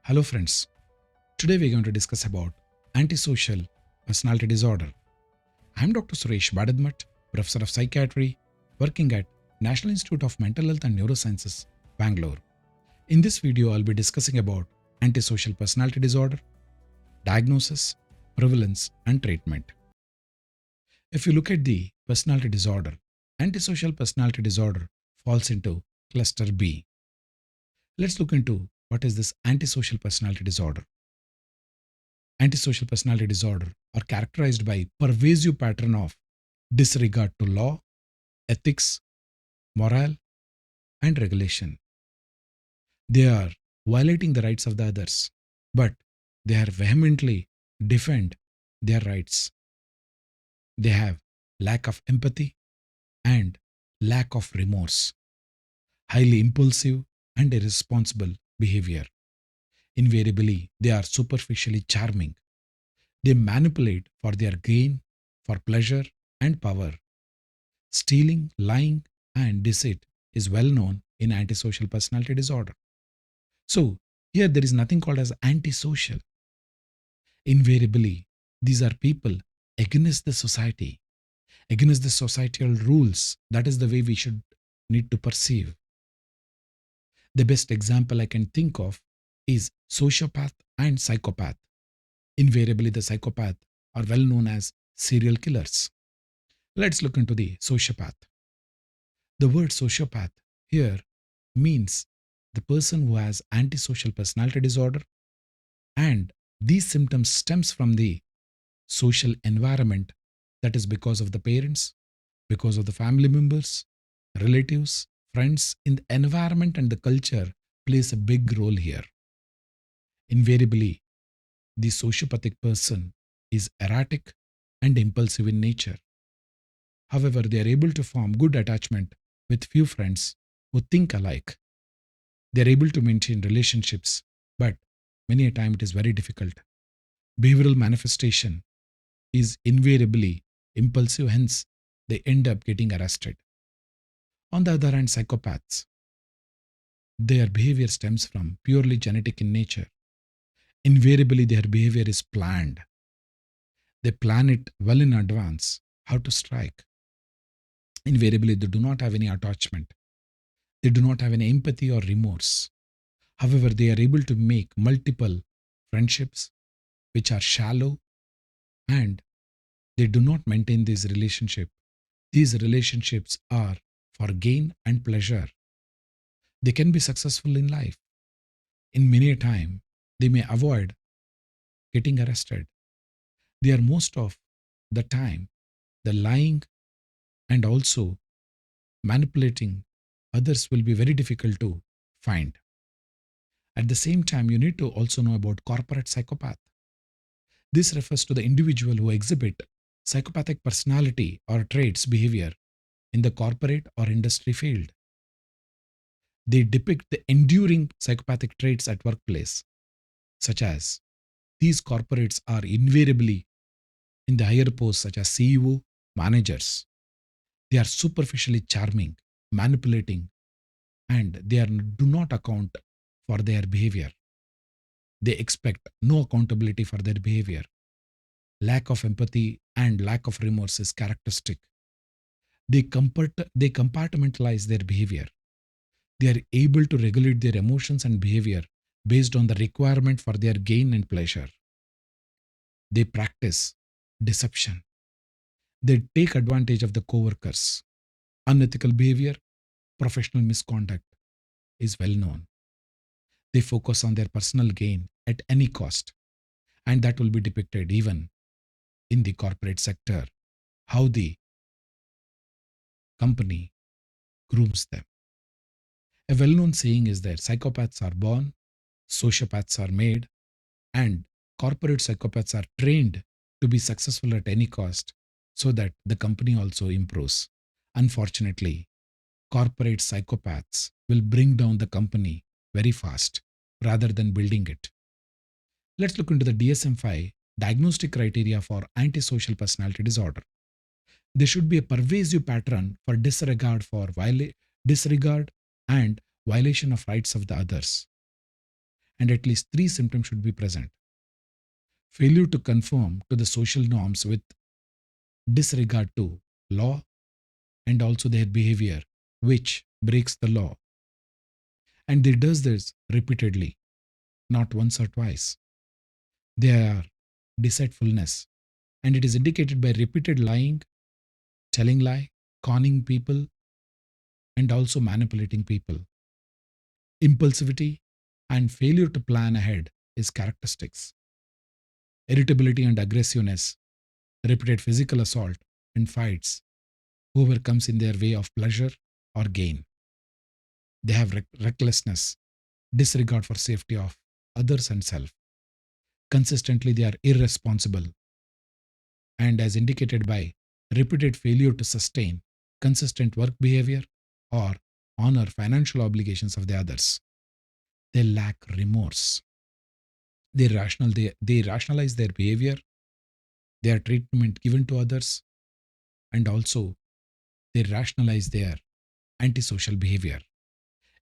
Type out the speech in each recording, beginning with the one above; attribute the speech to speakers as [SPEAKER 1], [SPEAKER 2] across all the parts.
[SPEAKER 1] Hello friends, today we're going to discuss about antisocial personality disorder. I'm Dr. Suresh Badadmat, Professor of Psychiatry, working at National Institute of Mental Health and Neurosciences, Bangalore. In this video, I'll be discussing about antisocial personality disorder, diagnosis, prevalence, and treatment. If you look at the personality disorder, antisocial personality disorder falls into cluster B. Let's look into what is this antisocial personality disorder. Antisocial personality disorder are characterized by pervasive pattern of disregard to law, ethics, morale, and regulation. They are violating the rights of the others, but they are vehemently defend their rights. They have lack of empathy and lack of remorse, highly impulsive and irresponsible behavior. Invariably, they are superficially charming. They manipulate for their gain, for pleasure and power. Stealing, lying, and deceit is well known in antisocial personality disorder. So, here there is nothing called as antisocial. Invariably, these are people against the society, against the societal rules. That is the way we should need to perceive. The best example I can think of is sociopath and psychopath. Invariably, the psychopath are well known as serial killers. Let's look into the sociopath. The word sociopath here means the person who has antisocial personality disorder, and these symptoms stems from the social environment, that is because of the parents, because of the family members, relatives, friends. In the environment and the culture plays a big role here. Invariably, the sociopathic person is erratic and impulsive in nature. However, they are able to form good attachment with few friends who think alike. They are able to maintain relationships, but many a time it is very difficult. Behavioral manifestation is invariably impulsive, hence they end up getting arrested. On the other hand, psychopaths, their behavior stems from purely genetic in nature. Invariably, their behavior is planned. They plan it well in advance how to strike. Invariably, they do not have any attachment. They do not have any empathy or remorse. However, they are able to make multiple friendships which are shallow, and they do not maintain this relationship. These relationships are for gain and pleasure. They can be successful in life. In many a time, they may avoid getting arrested. They are most of the time the lying and also manipulating others will be very difficult to find. At the same time, you need to also know about corporate psychopath. This refers to the individual who exhibit psychopathic personality or traits behavior in the corporate or industry field. They depict the enduring psychopathic traits at workplace, such as these corporates are invariably in the higher posts such as CEO, managers. They are superficially charming, manipulating, and do not account for their behavior. They expect no accountability for their behavior. Lack of empathy and lack of remorse is characteristic. They compartmentalize their behavior. They are able to regulate their emotions and behavior based on the requirement for their gain and pleasure. They practice deception. They take advantage of the coworkers. Unethical behavior, professional misconduct is well known. They focus on their personal gain at any cost, and that will be depicted even in the corporate sector, how the company grooms them. A well known saying is that psychopaths are born, sociopaths are made, and corporate psychopaths are trained to be successful at any cost so that the company also improves. Unfortunately, corporate psychopaths will bring down the company very fast rather than building it. Let's look into the DSM-5 diagnostic criteria for antisocial personality disorder. There should be a pervasive pattern for disregard and violation of rights of the others. and at least 3 symptoms should be present. Failure to conform to the social norms with disregard to law and also their behavior, which breaks the law. And they does this repeatedly, not once or twice. They are deceitfulness, and it is indicated by repeated lying, telling lie, conning people, and also manipulating people. Impulsivity and failure to plan ahead is characteristics. Irritability and aggressiveness, repeated physical assault and fights, whoever comes in their way of pleasure or gain. They have recklessness, disregard for safety of others and self. Consistently, they are irresponsible, and as indicated by repeated failure to sustain consistent work behavior or honor financial obligations of the others. They lack remorse. They rationalize their behavior, their treatment given to others, and also they rationalize their antisocial behavior.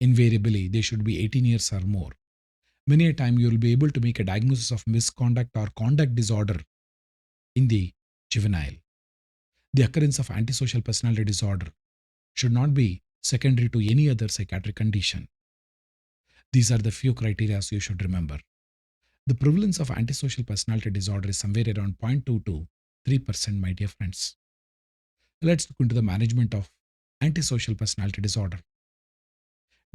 [SPEAKER 1] Invariably, they should be 18 years or more. Many a time you will be able to make a diagnosis of misconduct or conduct disorder in the juvenile. The occurrence of antisocial personality disorder should not be secondary to any other psychiatric condition. These are the few criteria you should remember. The prevalence of antisocial personality disorder is somewhere around 0.2 to 3%, my dear friends. Let's look into the management of antisocial personality disorder.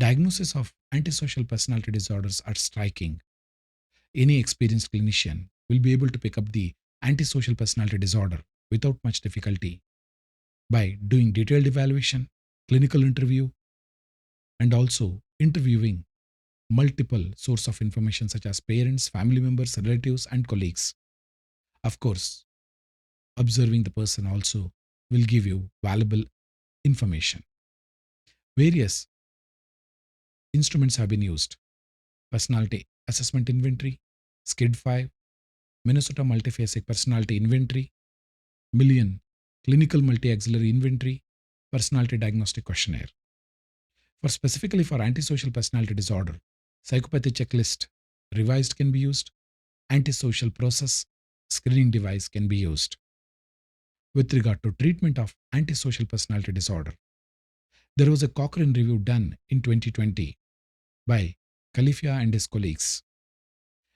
[SPEAKER 1] Diagnosis of antisocial personality disorders are striking. Any experienced clinician will be able to pick up the antisocial personality disorder without much difficulty by doing detailed evaluation, clinical interview, and also interviewing multiple source of information such as parents, family members, relatives, and colleagues. Of course, observing the person also will give you valuable information. Various instruments have been used: Personality Assessment Inventory, SCID-5, Minnesota Multiphasic Personality Inventory, Million Clinical Multi-Axillary Inventory, Personality Diagnostic Questionnaire. Specifically for antisocial personality disorder, psychopathy checklist revised can be used, antisocial process screening device can be used. With regard to treatment of antisocial personality disorder, there was a Cochrane review done in 2020 by Califia and his colleagues.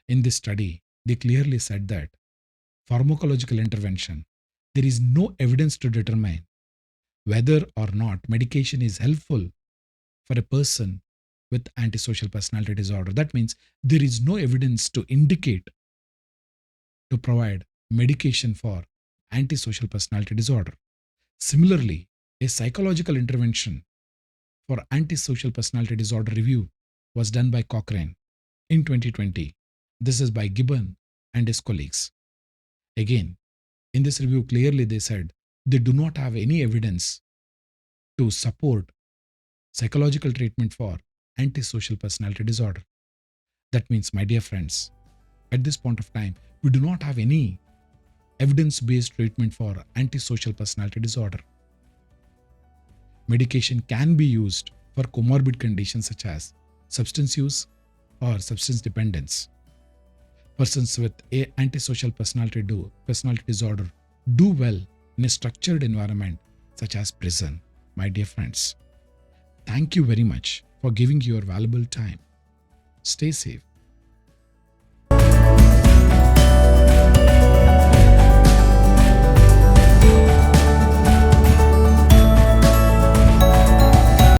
[SPEAKER 1] In this study, they clearly said that pharmacological intervention, there is no evidence to determine whether or not medication is helpful for a person with antisocial personality disorder. That means there is no evidence to indicate to provide medication for antisocial personality disorder. Similarly, a psychological intervention for antisocial personality disorder review was done by Cochrane in 2020. This is by Gibbon and his colleagues. Again, in this review, clearly they said they do not have any evidence to support psychological treatment for antisocial personality disorder. That means, my dear friends, at this point of time, we do not have any evidence-based treatment for antisocial personality disorder. Medication can be used for comorbid conditions such as substance use or substance dependence. Persons with antisocial personality disorder do well in a structured environment such as prison. My dear friends, thank you very much for giving your valuable time. Stay safe.